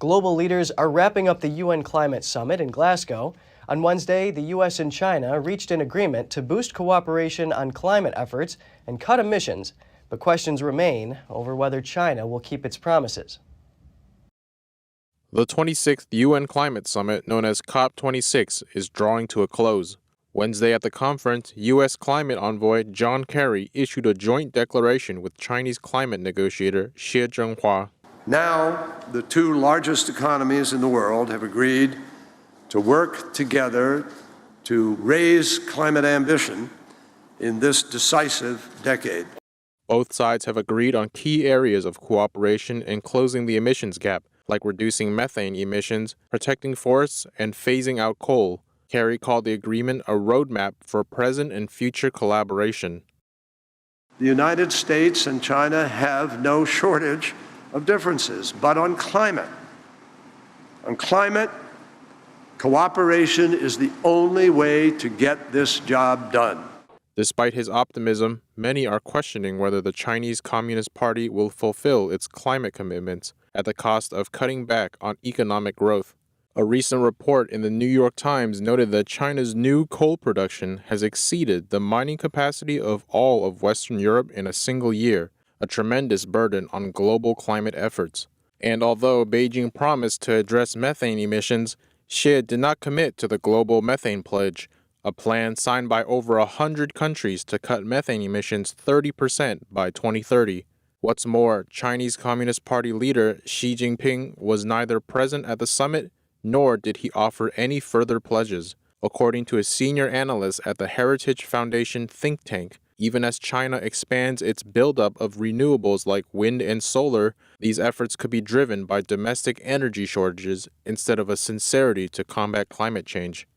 Global leaders are wrapping up the UN Climate Summit in Glasgow. On Wednesday, the U.S. and China reached an agreement to boost cooperation on climate efforts and cut emissions, but questions remain over whether China will keep its promises. The 26th UN Climate Summit, known as COP26, is drawing to a close. Wednesday at the conference, U.S. climate envoy John Kerry issued a joint declaration with Chinese climate negotiator Xie Zhenghua. Now, the two largest economies in the world have agreed to work together to raise climate ambition in this decisive decade. Both sides have agreed on key areas of cooperation in closing the emissions gap, like reducing methane emissions, protecting forests, and phasing out coal. Kerry called the agreement a roadmap for present and future collaboration. The United States and China have no shortage of differences, but on climate, cooperation is the only way to get this job done. Despite his optimism, many are questioning whether the Chinese Communist Party will fulfill its climate commitments at the cost of cutting back on economic growth. A recent report in the New York Times noted that China's new coal production has exceeded the mining capacity of all of Western Europe in a single year, a tremendous burden on global climate efforts. And although Beijing promised to address methane emissions, Xie did not commit to the global methane pledge, a plan signed by over 100 countries to cut methane emissions 30% by 2030. What's more, Chinese Communist Party leader Xi Jinping was neither present at the summit, nor did he offer any further pledges. According to a senior analyst at the Heritage Foundation think tank, even as China expands its buildup of renewables like wind and solar, these efforts could be driven by domestic energy shortages instead of a sincerity to combat climate change.